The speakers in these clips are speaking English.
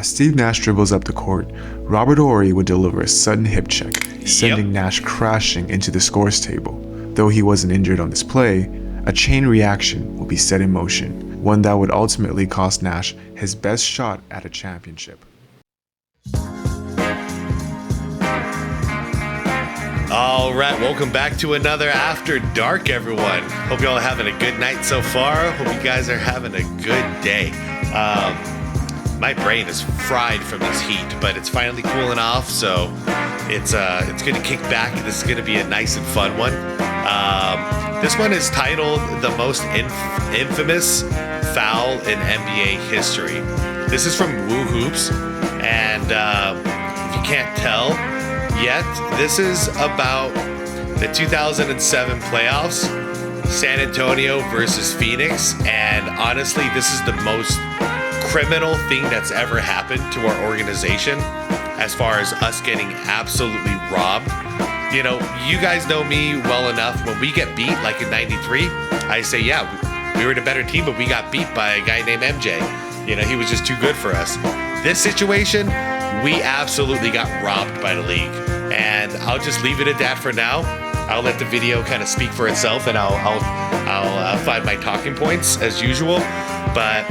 As Steve Nash dribbles up the court, Robert Horry would deliver a sudden hip check, sending Nash crashing into the scores table. Though he wasn't injured on this play, a chain reaction would be set in motion, one that would ultimately cost Nash his best shot at a championship. All right, welcome back to another After Dark, everyone. Hope you all are having a good night so far. Hope you guys are having a good day. My brain is fried from this heat, but it's finally cooling off, so it's going to kick back. This is going to be a nice and fun one. This one is titled The Most Infamous Foul in NBA History. This is from Woo Hoops, and if you can't tell yet, this is about the 2007 playoffs, San Antonio versus Phoenix, and honestly, this is the most criminal thing that's ever happened to our organization as far as us getting absolutely robbed. You know, you guys know me well enough. When we get beat, like in 93, I say, yeah, we were the better team, but we got beat by a guy named MJ. You know, he was just too good for us. This situation, we absolutely got robbed by the league. And I'll just leave it at that for now. I'll let the video kind of speak for itself, and I'll find my talking points as usual. But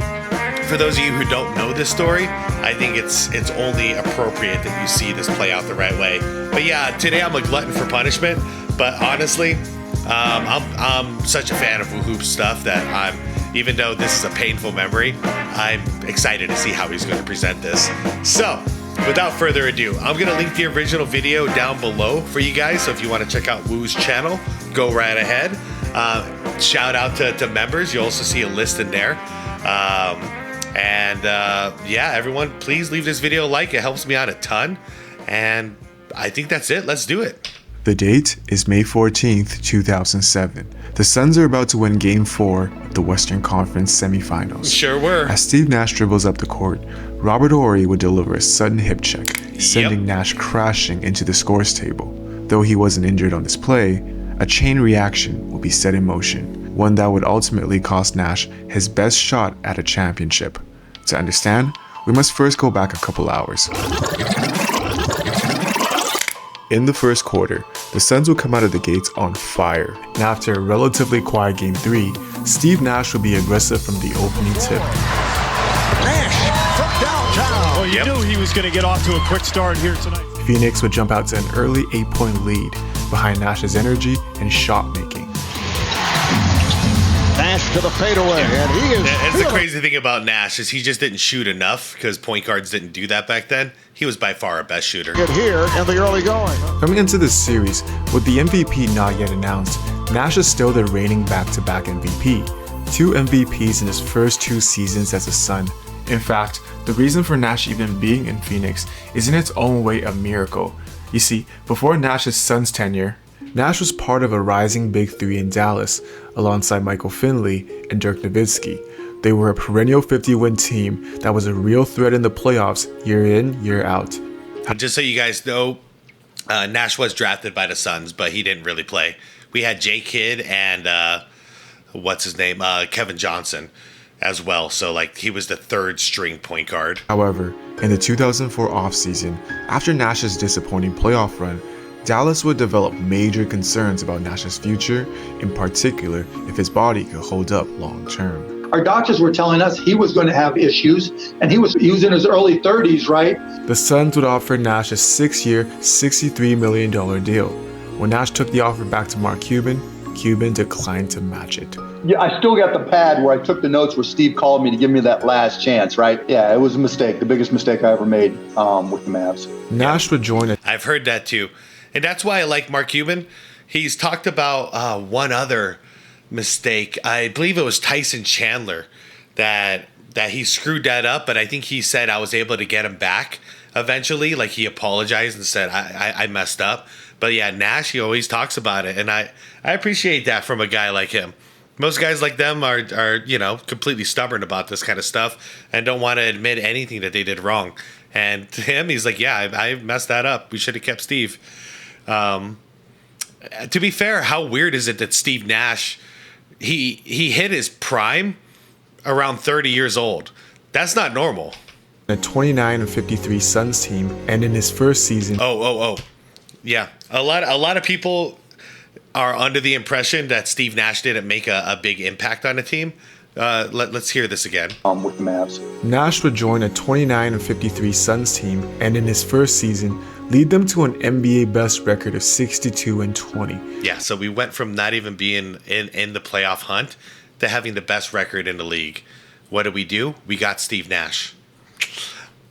for those of you who don't know this story, I think it's only appropriate that you see this play out the right way. But yeah, today I'm a glutton for punishment. But honestly, I'm such a fan of Woo Hoop stuff that even though this is a painful memory, I'm excited to see how he's going to present this. So, without further ado, I'm going to link the original video down below for you guys. So if you want to check out Woo's channel, go right ahead. Shout out to members. You'll also see a list in there. Yeah, everyone, please leave this video a like. It helps me out a ton. And I think that's it. Let's do it. The date is May 14th, 2007. The Suns are about to win Game 4 of the Western Conference semifinals. Sure were. As Steve Nash dribbles up the court, Robert Horry would deliver a sudden hip check, sending Nash crashing into the scores table. Though he wasn't injured on this play, a chain reaction will be set in motion, one that would ultimately cost Nash his best shot at a championship. To understand, we must first go back a couple hours. In the first quarter, the Suns would come out of the gates on fire, and after a relatively quiet Game 3, Steve Nash would be aggressive from the opening tip. Nash from downtown. Well, you knew he was going to get off to a quick start here tonight. Phoenix would jump out to an early 8-point lead behind Nash's energy and shot making. Nash to the fadeaway, and he is... That's the crazy thing about Nash is he just didn't shoot enough because point guards didn't do that back then. He was by far our best shooter. Get here in the early going. Coming into this series, with the MVP not yet announced, Nash is still the reigning back-to-back MVP. 2 MVPs in his first 2 seasons as a Sun. In fact, the reason for Nash even being in Phoenix is in its own way a miracle. You see, before Nash's Suns tenure, Nash was part of a rising Big Three in Dallas, alongside Michael Finley and Dirk Nowitzki. They were a perennial 50-win team that was a real threat in the playoffs year in, year out. Just so you guys know, Nash was drafted by the Suns, but he didn't really play. We had J. Kidd and Kevin Johnson as well. So like he was the 3rd string point guard. However, in the 2004 offseason, after Nash's disappointing playoff run, Dallas would develop major concerns about Nash's future, in particular if his body could hold up long term. Our doctors were telling us he was going to have issues, and he was in his early 30s, right? The Suns would offer Nash a 6-year, $63 million deal. When Nash took the offer back to Mark Cuban declined to match it. Yeah, I still got the pad where I took the notes where Steve called me to give me that last chance, right? Yeah, it was a mistake, the biggest mistake I ever made with the Mavs. Nash would join it. I've heard that too. And that's why I like Mark Cuban. He's talked about one other mistake. I believe it was Tyson Chandler that he screwed that up, but I think he said I was able to get him back eventually. Like he apologized and said, I messed up. But yeah, Nash, he always talks about it. And I appreciate that from a guy like him. Most guys like them are completely stubborn about this kind of stuff and don't want to admit anything that they did wrong. And to him, he's like, yeah, I messed that up. We should have kept Steve. To be fair, how weird is it that Steve Nash, he hit his prime around 30 years old? That's not normal. a 29-53 Suns team, and in his first season. Yeah, a lot of people are under the impression that Steve Nash didn't make a big impact on the team. Let's hear this again. With the Mavs. Nash would join a 29-53 Suns team, and in his first season, lead them to an NBA best record of 62-20. Yeah, so we went from not even being in the playoff hunt to having the best record in the league. What do? We got Steve Nash.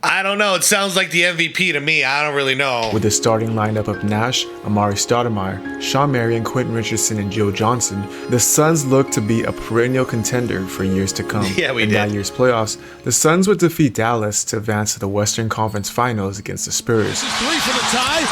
I don't know. It sounds like the MVP to me. I don't really know. With the starting lineup of Nash, Amari Stoudemire, Sean Marion, Quentin Richardson, and Joe Johnson, the Suns look to be a perennial contender for years to come. Yeah, we in did. that year's playoffs, the Suns would defeat Dallas to advance to the Western Conference Finals against the Spurs. Three for the tie.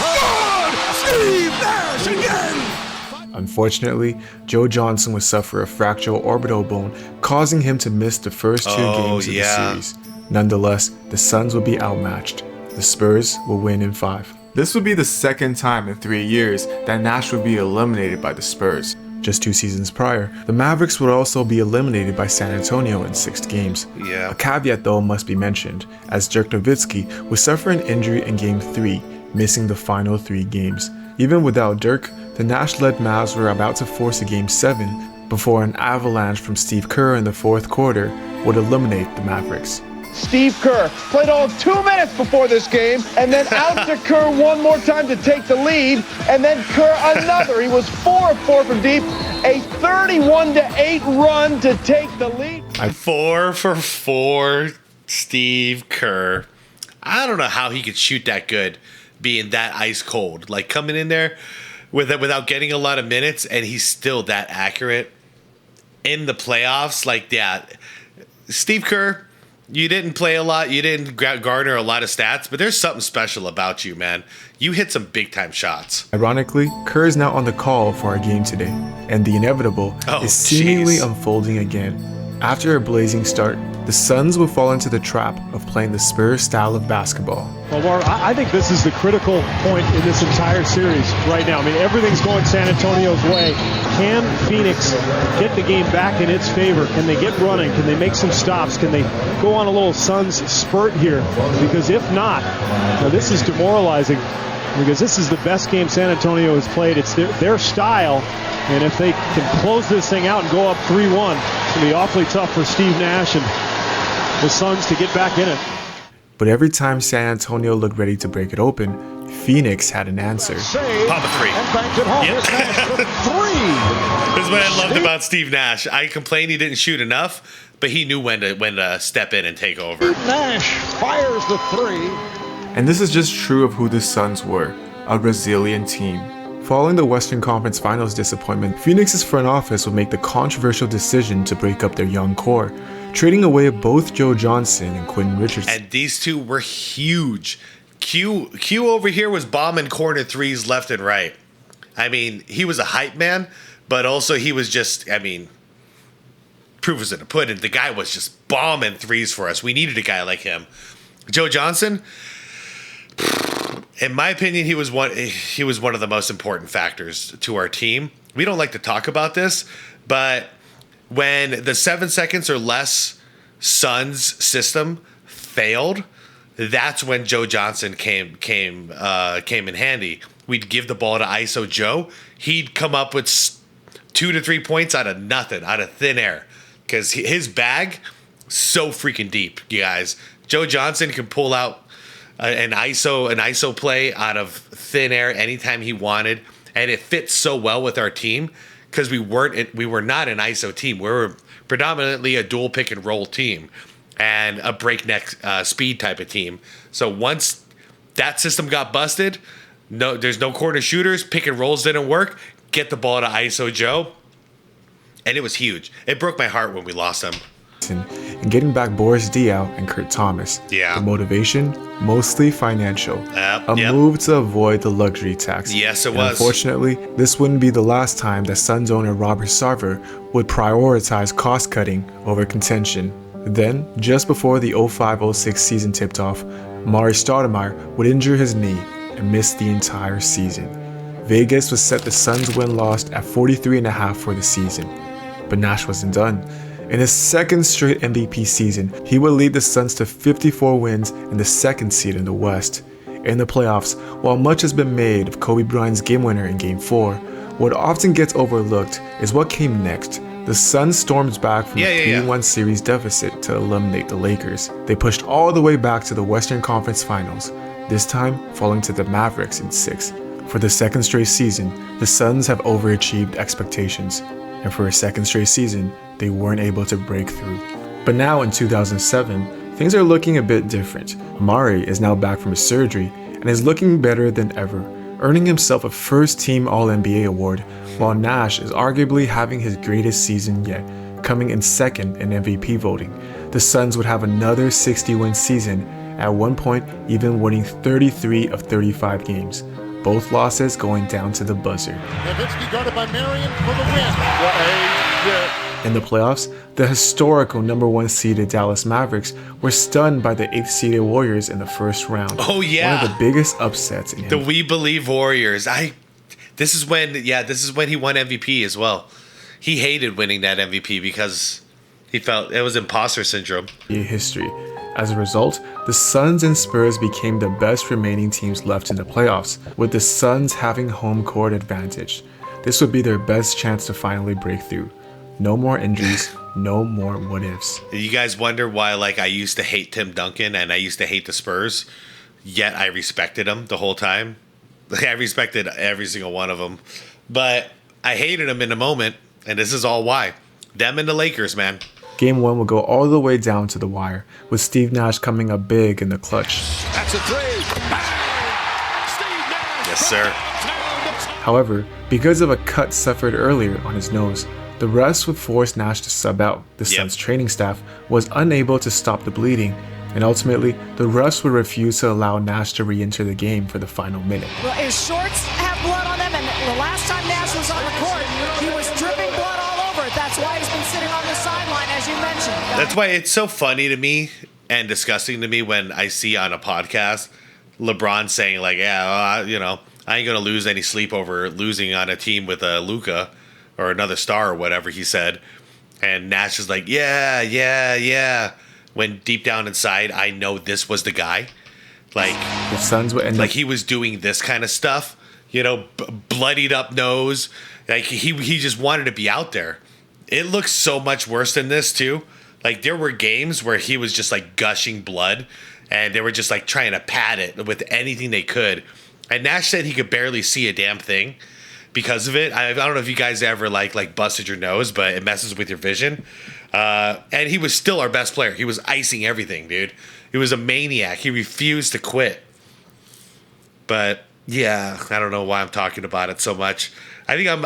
Steve Nash again. Unfortunately, Joe Johnson would suffer a fractured orbital bone, causing him to miss the first two games of the series. Nonetheless, the Suns would be outmatched. The Spurs will win in 5. This would be the second time in 3 years that Nash would be eliminated by the Spurs. Just 2 seasons prior, the Mavericks would also be eliminated by San Antonio in 6 games. Yeah. A caveat though must be mentioned, as Dirk Nowitzki would suffer an injury in Game 3, missing the final 3 games. Even without Dirk, the Nash-led Mavs were about to force a Game 7 before an avalanche from Steve Kerr in the 4th quarter would eliminate the Mavericks. Steve Kerr played all 2 minutes before this game, and then out to Kerr one more time to take the lead, and then Kerr another. He was 4 of 4 from deep, a 31-8 run to take the lead. 4 for 4, Steve Kerr. I don't know how he could shoot that good, being that ice cold. Like coming in there without getting a lot of minutes, and he's still that accurate in the playoffs. Like, yeah, Steve Kerr. You didn't play a lot. You didn't garner a lot of stats, but there's something special about you, man. You hit some big-time shots. Ironically, Kerr is now on the call for our game today, and the inevitable is seemingly unfolding again. After a blazing start, the Suns will fall into the trap of playing the Spurs style of basketball. Well, Mark, I think this is the critical point in this entire series right now. I mean, everything's going San Antonio's way. Can Phoenix get the game back in its favor? Can they get running? Can they make some stops? Can they go on a little Suns spurt here? Because if not, this is demoralizing, because this is the best game San Antonio has played. It's their style, and if they can close this thing out and go up 3-1, it's going to be awfully tough for Steve Nash and the Suns to get back in it. But every time San Antonio looked ready to break it open, Phoenix had an answer. Pop a 3. Yep. This is what I loved about Steve Nash. I complained he didn't shoot enough, but he knew when to step in and take over. Nash fires the 3. And this is just true of who the Suns were, a resilient team. Following the Western Conference Finals disappointment, Phoenix's front office would make the controversial decision to break up their young core, trading away both Joe Johnson and Quentin Richardson. And these two were huge. Q over here was bombing corner threes left and right. I mean, he was a hype man, but also he was just, I mean, proof is in the pudding. The guy was just bombing threes for us. We needed a guy like him. Joe Johnson, in my opinion, he was one of the most important factors to our team. We don't like to talk about this, but when the 7 seconds or less Suns system failed, that's when Joe Johnson came in handy. We'd give the ball to ISO Joe. He'd come up with 2 to 3 points out of nothing, out of thin air, because his bag so freaking deep, you guys. Joe Johnson can pull out an ISO play out of thin air anytime he wanted, and it fits so well with our team because we were not an ISO team. We were predominantly a dual pick and roll team and a breakneck speed type of team. So once that system got busted, there's no corner shooters, pick and rolls didn't work. Get the ball to ISO Joe, and it was huge. It broke my heart when we lost him. And getting back Boris Diaw and Kurt Thomas. Yeah. The motivation, mostly financial. Move to avoid the luxury tax. Yes, it and was. Unfortunately, this wouldn't be the last time that Suns owner Robert Sarver would prioritize cost cutting over contention. Then, just before the 05-06 season tipped off, Amari Stoudemire would injure his knee and miss the entire season. Vegas was set the Suns win-loss at 43.5 for the season. But Nash wasn't done. In his second straight MVP season, he would lead the Suns to 54 wins and the second seed in the West. In the playoffs, while much has been made of Kobe Bryant's game winner in Game 4, what often gets overlooked is what came next. The Suns stormed back from a 3-1 series deficit to eliminate the Lakers. They pushed all the way back to the Western Conference Finals, this time falling to the Mavericks in 6. For the second straight season, the Suns have overachieved expectations, and for a second straight season, they weren't able to break through. But now in 2007, things are looking a bit different. Amari is now back from his surgery and is looking better than ever, earning himself a first-team All-NBA award, while Nash is arguably having his greatest season yet, coming in second in MVP voting. The Suns would have another 60-win season, at one point even winning 33 of 35 games, both losses going down to the buzzer. Nowitzki guarded by Marion for the win. In the playoffs, the historical number 1 seeded Dallas Mavericks were stunned by the 8th seeded Warriors in the first round. Oh yeah, one of the biggest upsets in the We Believe Warriors. This is when he won MVP as well. He hated winning that MVP because he felt it was imposter syndrome. History. As a result, the Suns and Spurs became the best remaining teams left in the playoffs, with the Suns having home court advantage. This would be their best chance to finally break through. No more injuries, no more what ifs. You guys wonder why I used to hate Tim Duncan and I used to hate the Spurs, yet I respected them the whole time. I respected every single one of them, but I hated them in the moment, and this is all why. Them and the Lakers, man. Game 1 will go all the way down to the wire, with Steve Nash coming up big in the clutch. That's a three. Steve Nash. Yes, sir. However, because of a cut suffered earlier on his nose, the refs would force Nash to sub out. The Suns training staff was unable to stop the bleeding, and ultimately, the refs would refuse to allow Nash to re-enter the game for the final minute. Well, his shorts have blood on them, and the last time Nash was on the court, he was dripping blood all over it. That's why he's been sitting on the sideline, as you mentioned. That's why it's so funny to me and disgusting to me when I see on a podcast LeBron saying I ain't gonna lose any sleep over losing on a team with a Luka or another star or whatever he said, and Nash is like, yeah. When deep down inside, I know this was the guy. The Suns would end up he was doing this kind of stuff, bloodied up nose. He just wanted to be out there. It looks so much worse than this too. There were games where he was just gushing blood, and they were just trying to pad it with anything they could. And Nash said he could barely see a damn thing because of it. I don't know if you guys ever busted your nose, but it messes with your vision. And he was still our best player. He was icing everything, dude. He was a maniac. He refused to quit. But yeah, I don't know why I'm talking about it so much. I think I'm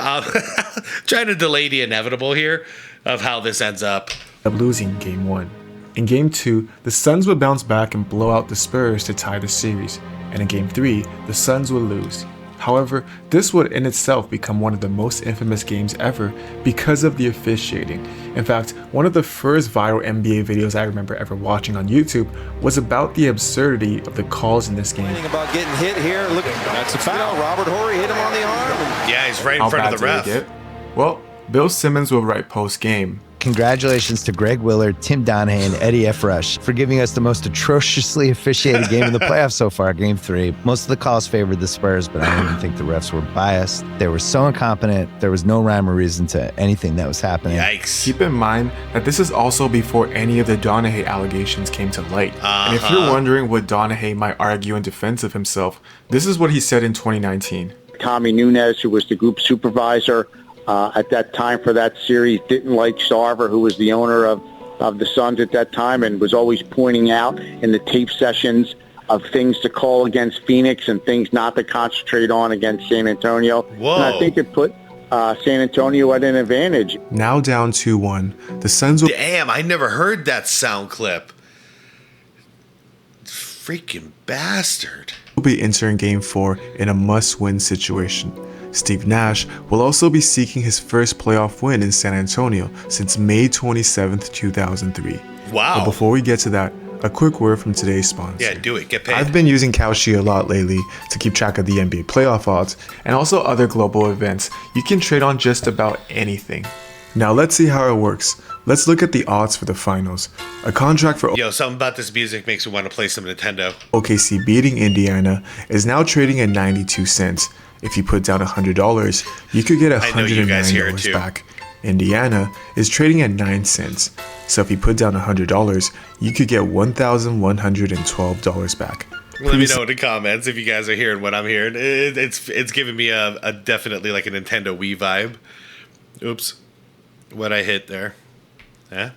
trying to delay the inevitable here of how this ends up. Losing Game 1. In Game 2, the Suns would bounce back and blow out the Spurs to tie the series. And in Game 3, the Suns would lose. However, this would in itself become one of the most infamous games ever because of the officiating. In fact, one of the first viral NBA videos I remember ever watching on YouTube was about the absurdity of the calls in this game. About getting hit here. Look, that's a foul. Robert Horry hit him on the arm. Yeah, he's right in front of the ref. Well, Bill Simmons will write post-game. Congratulations to Greg Willard, Tim Donahue, and Eddie F. Rush for giving us the most atrociously officiated game in the playoffs so far, Game 3. Most of the calls favored the Spurs, but I don't even think the refs were biased. They were so incompetent, there was no rhyme or reason to anything that was happening. Yikes. Keep in mind that this is also before any of the Donahue allegations came to light. And if you're wondering what Donahue might argue in defense of himself, this is what he said in 2019. Tommy Nunes, who was the group supervisor, at that time for that series, didn't like Sarver, who was the owner of the Suns at that time, and was always pointing out in the tape sessions of things to call against Phoenix and things not to concentrate on against San Antonio. Whoa. And I think it put San Antonio at an advantage. Now down 2-1, the Suns will... Damn, I never heard that sound clip. Freaking bastard. will be entering Game 4 in a must-win situation. Steve Nash will also be seeking his first playoff win in San Antonio since May 27, 2003. Wow. But before we get to that, a quick word from today's sponsor. Yeah, do it. Get paid. I've been using Kalshi a lot lately to keep track of the NBA playoff odds and also other global events. You can trade on just about anything. Now let's see how it works. Let's look at the odds for the finals. A contract for Yo, something about this music makes me want to play some Nintendo. OKC beating Indiana is now trading at 92 cents. If you put down $100, you could get $109 back. Indiana is trading at 9 cents. So if you put down $100, you could get $1,112 back. Let me know in the comments if you guys are hearing what I'm hearing. It's giving me a definitely like a Nintendo Wii vibe. Oops. What I hit there. Huh?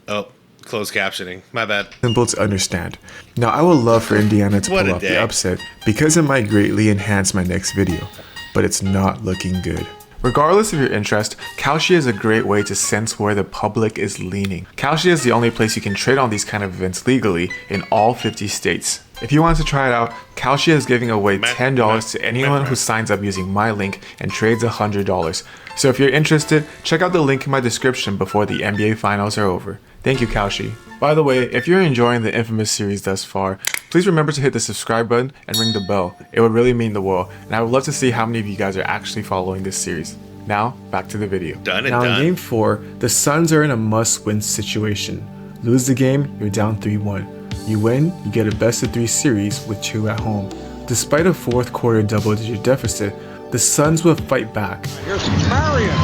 Oh, closed captioning. My bad. Simple to understand. Now, I would love for Indiana to pull off the upset because it might greatly enhance my next video, but it's not looking good. Regardless of your interest, Kalshi is a great way to sense where the public is leaning. Kalshi is the only place you can trade on these kind of events legally in all 50 states. If you want to try it out, Kalshi is giving away $10 to anyone who signs up using my link and trades $100. So if you're interested, check out the link in my description before the NBA Finals are over. Thank you, Kalshi. By the way, if you're enjoying the infamous series thus far, please remember to hit the subscribe button and ring the bell. It would really mean the world, and I would love to see how many of you guys are actually following this series. Now, back to the video. Done. In Game 4, the Suns are in a must-win situation. Lose the game, you're down 3-1. You win, you get a best-of-3 series with 2 at home. Despite a fourth quarter double-digit deficit, the Suns will fight back. Here's Marion.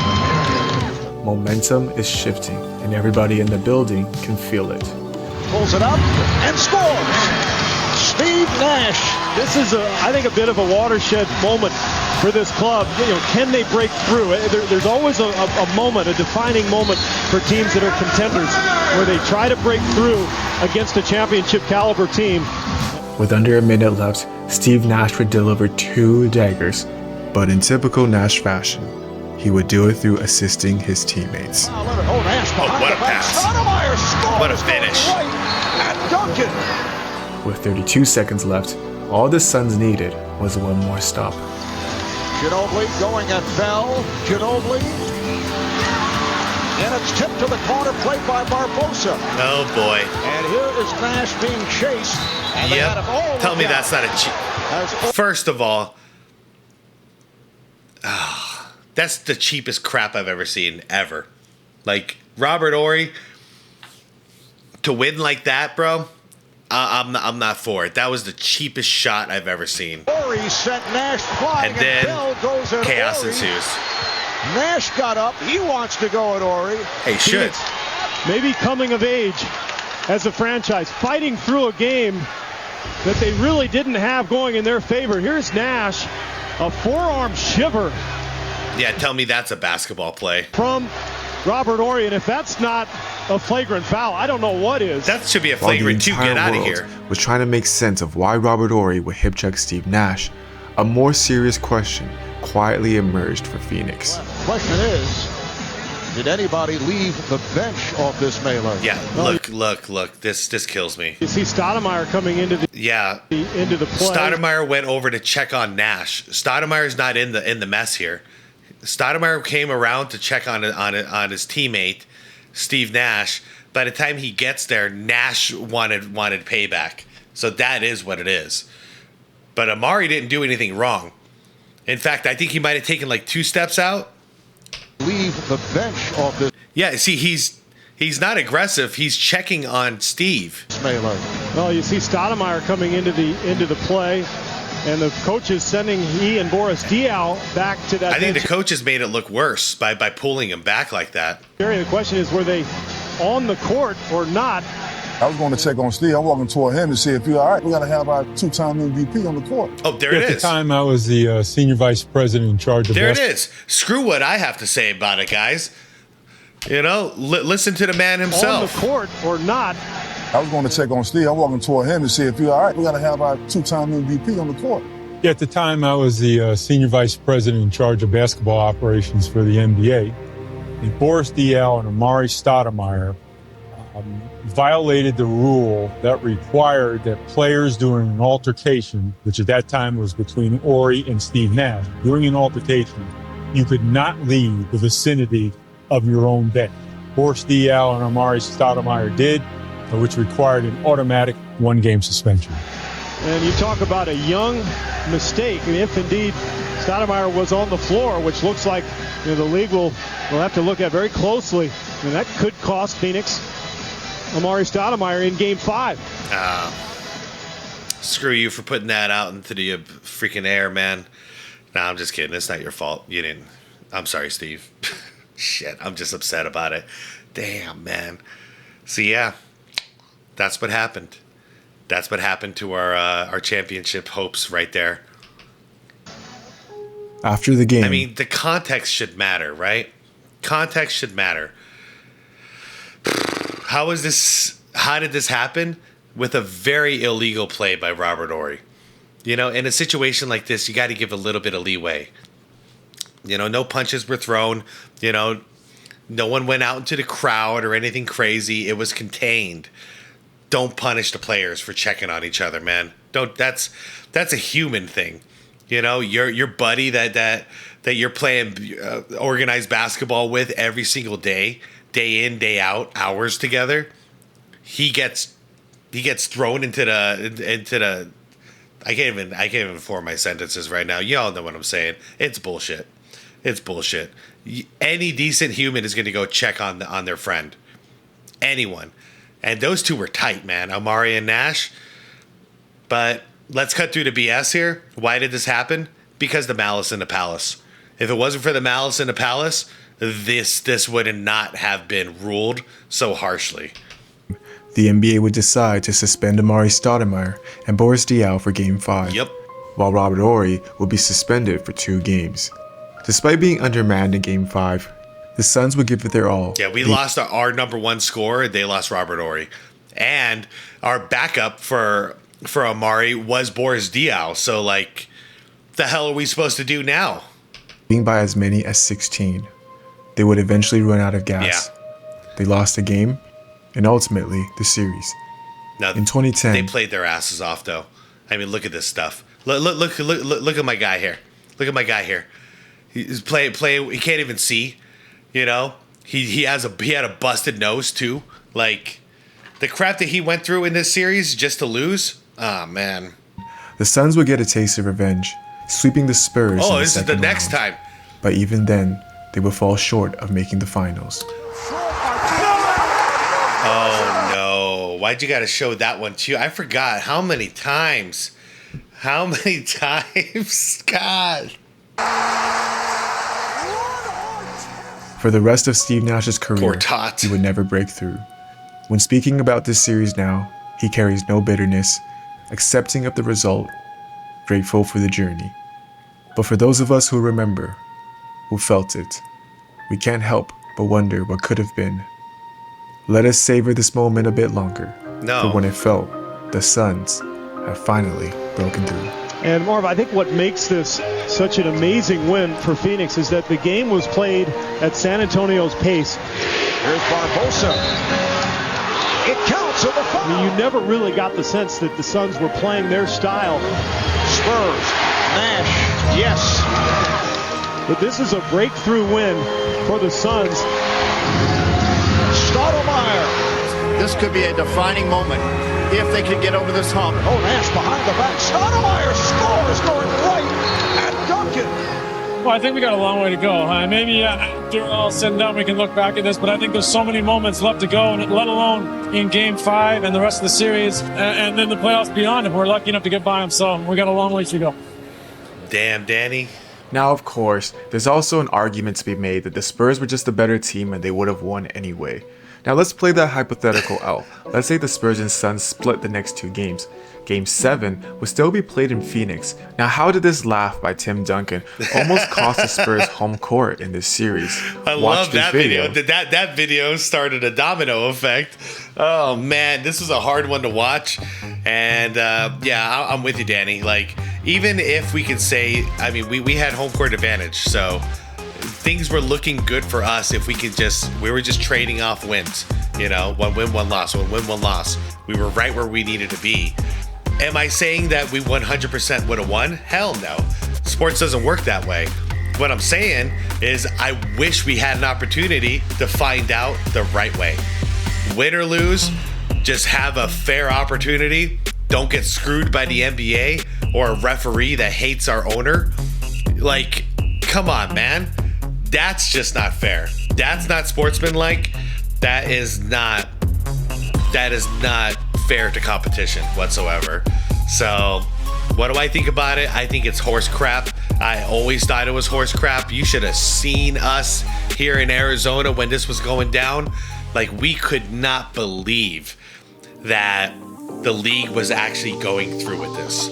Momentum is shifting, and everybody in the building can feel it. Pulls it up and scores. Steve Nash. This is, I think, a bit of a watershed moment for this club. Can they break through? There's always a moment, a defining moment for teams that are contenders, where they try to break through against a championship caliber team. With under a minute left, Steve Nash would deliver 2 daggers, but in typical Nash fashion, he would do it through assisting his teammates. Oh, what a pass. What a finish. With 32 seconds left, all the Suns needed was one more stop. Ginobili going at Bell. Ginobili. And it's tipped to the corner, played by Barbosa. Oh, boy. And here is Nash being chased. And they had him all Tell me that's not a cheat. First of all, that's the cheapest crap I've ever seen, ever. Like, Robert Horry, to win like that, bro, I'm not for it. That was the cheapest shot I've ever seen. Horry sent Nash flying, and then Bell goes at chaos Horry. ensues. Nash got up. He wants to go at Horry. He should. Maybe coming of age as a franchise, fighting through a game that they really didn't have going in their favor. Here's Nash, a forearm shiver. Yeah, tell me that's a basketball play. From Robert Horry, and if that's not a flagrant foul, I don't know what is. That should be a flagrant 2. Get out of here. Was trying to make sense of why Robert Horry would hip check Steve Nash. A more serious question quietly emerged for Phoenix. The question is, did anybody leave the bench off this melee? Yeah, look. This kills me. You see Stoudemire coming into the play. Stoudemire went over to check on Nash. Stoudemire's not in the mess here. Stoudemire came around to check on his teammate, Steve Nash. By the time he gets there, Nash wanted payback. So that is what it is. But Amari didn't do anything wrong. In fact, I think he might have taken like 2 steps out. Leave the bench off this. Yeah, see, he's not aggressive. He's checking on Steve. Well, you see Stoudemire coming into the play. And the coaches sending he and Boris Diaw back to that. I think the coaches made it look worse by pulling him back like that. Gary, the question is, were they on the court or not? I was going to check on Steve. I'm walking toward him to see if he's all right. We got to have our 2-time MVP on the court. Oh, there it is. At the time, I was the senior vice president in charge of There it is. Screw what I have to say about it, guys. Listen to the man himself. On the court or not? I was going to check on Steve. I'm walking toward him to see if he's all right. We got to have our 2-time MVP on the court. Yeah, at the time, I was the senior vice president in charge of basketball operations for the NBA. And Boris Diaw and Amari Stoudemire violated the rule that required that players during an altercation, which at that time was between Horry and Steve Nash, during an altercation, you could not leave the vicinity of your own bench. Boris Diaw and Amari Stoudemire did, which required an automatic 1-game suspension. And you talk about a young mistake, if indeed Stoudemire was on the floor, which looks like the league will have to look at very closely. And that could cost Phoenix Amar'e Stoudemire in Game 5. Screw you for putting that out into the freaking air, man. Nah, I'm just kidding. It's not your fault. You didn't. I'm sorry, Steve. Shit, I'm just upset about it. Damn, man. So, yeah, that's what happened. That's what happened to our championship hopes right there. After the game, I mean, the context should matter, right? Context should matter. How did this happen? With a very illegal play by Robert Horry. In a situation like this, you got to give a little bit of leeway. No punches were thrown. No one went out into the crowd or anything crazy. It was contained. Don't punish the players for checking on each other, man. Don't. That's a human thing. Your buddy that you're playing organized basketball with every single day in, day out, hours together. He gets thrown into the. I can't even form my sentences right now. Y'all know what I'm saying. It's bullshit. It's bullshit. Any decent human is going to go check on their friend. Anyone. And those two were tight, man. Amar'e and Nash. But let's cut through the BS here. Why did this happen? Because the malice in the palace. If it wasn't for the malice in the palace, this would not have been ruled so harshly. The NBA would decide to suspend Amar'e Stoudemire and Boris Diaw for Game 5. Yep. While Robert Horry would be suspended for 2 games. Despite being undermanned in Game 5, the Suns would give it their all. Yeah, we lost our number one scorer. They lost Robert Horry. And our backup for Amar'e was Boris Diaw. So, the hell are we supposed to do now? Being by as many as 16, they would eventually run out of gas. Yeah. They lost the game. And ultimately, the series. Now, in 2010, they played their asses off, though. I mean, look at this stuff. Look at my guy here. Look at my guy here. He's playing. He can't even see. He had a busted nose too. The crap that he went through in this series just to lose. Ah, man. The Suns would get a taste of revenge, sweeping the Spurs. Oh, this is the next time. But even then, they would fall short of making the finals. Oh, no. Why'd you got to show that one, too? I forgot. How many times? God. For the rest of Steve Nash's career, he would never break through. When speaking about this series now, he carries no bitterness, accepting of the result, grateful for the journey. But for those of us who remember, who felt it, we can't help but wonder what could have been. Let us savor this moment a bit longer. No. For when it felt, the Suns have finally broken through. And Marv, I think what makes this such an amazing win for Phoenix is that the game was played at San Antonio's pace. Here's Barbosa. It counts on the foul. I mean, you never really got the sense that the Suns were playing their style. Spurs. Nash. Yes. But this is a breakthrough win for the Suns. Stoudemire. This could be a defining moment if they can get over this hump. Oh, Nash behind the back. Stoudemire scores going right at Duncan. Well, I think we got a long way to go. Maybe after all said and done, we can look back at this, but I think there's so many moments left to go, and let alone in Game 5 and the rest of the series, and then the playoffs beyond if we're lucky enough to get by them. So we got a long way to go. Damn, Danny. Now, of course, there's also an argument to be made that the Spurs were just a better team and they would have won anyway. Now let's play that hypothetical out. Let's say the Spurs and Suns split the next 2 games. Game 7 would still be played in Phoenix. Now how did this laugh by Tim Duncan almost cost the Spurs home court in this series? I love that video. That video started a domino effect. Oh man, this was a hard one to watch. And yeah, I'm with you, Danny. Even if we could say, I mean, we had home court advantage, so things were looking good for us if we were just trading off wins. 1 win, 1 loss, 1 win, 1 loss. We were right where we needed to be. Am I saying that we 100% would have won? Hell no. Sports doesn't work that way. What I'm saying is I wish we had an opportunity to find out the right way. Win or lose, just have a fair opportunity. Don't get screwed by the NBA or a referee that hates our owner. Like, come on, man. That's just not fair. That's not sportsmanlike. That is not fair to competition whatsoever. So, what do I think about it? I think it's horse crap. I always thought it was horse crap. You should have seen us here in Arizona when this was going down. Like, we could not believe that the league was actually going through with this.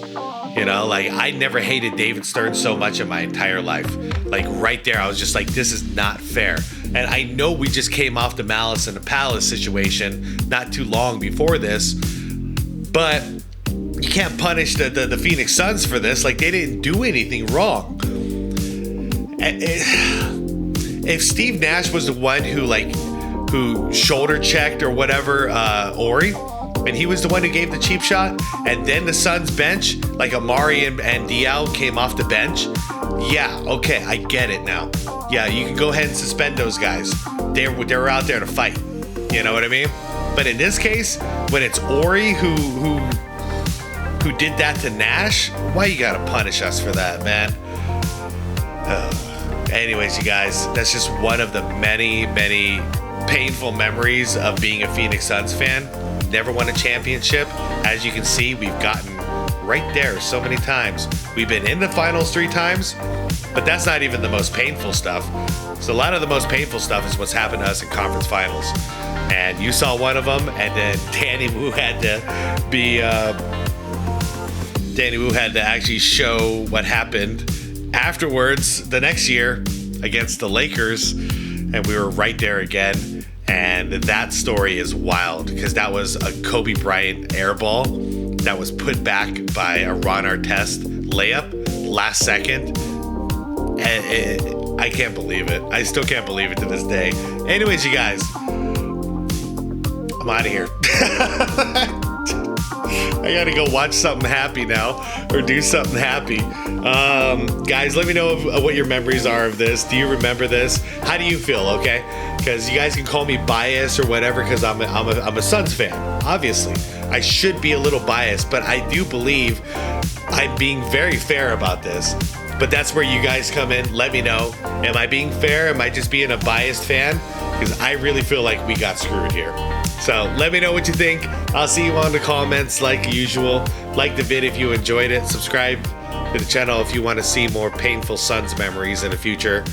You know, like, I never hated David Stern so much in my entire life. Like, right there, I was just like, this is not fair. And I know we just came off the Malice in the Palace situation not too long before this, but you can't punish the Phoenix Suns for this. Like, they didn't do anything wrong. If Steve Nash was the one who shoulder checked or whatever Ori, and he was the one who gave the cheap shot, and then the Suns bench, like Amari and Diaw came off the bench, yeah, okay, I get it now. Yeah, you can go ahead and suspend those guys. They were out there to fight. You know what I mean? But in this case, when it's Ori who did that to Nash, why you gotta punish us for that, man? Anyways, you guys, that's just one of the many, many painful memories of being a Phoenix Suns fan. Never won a championship. As you can see, we've gotten right there so many times. We've been in the finals 3 times, but that's not even the most painful stuff. So a lot of the most painful stuff is what's happened to us in conference finals. And you saw one of them, and then Danny Wu had to actually show what happened afterwards the next year against the Lakers, and we were right there again. And that story is wild because that was a Kobe Bryant air ball that was put back by a Ron Artest layup last second. And I can't believe it. I still can't believe it to this day. Anyways, you guys, I'm out of here. I gotta go watch something happy now or do something happy. Guys, let me know what your memories are of this. Do you remember this? How do you feel? Okay, because you guys can call me biased or whatever because I'm a Suns fan. Obviously, I should be a little biased, but I do believe I'm being very fair about this. But that's where you guys come in. Let me know. Am I being fair? Am I just being a biased fan? Because I really feel like we got screwed here. So let me know what you think. I'll see you on the comments like usual. Like the vid if you enjoyed it. Subscribe to the channel if you want to see more painful Suns memories in the future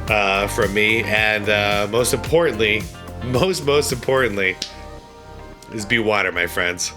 from me. And most importantly, is be water, my friends.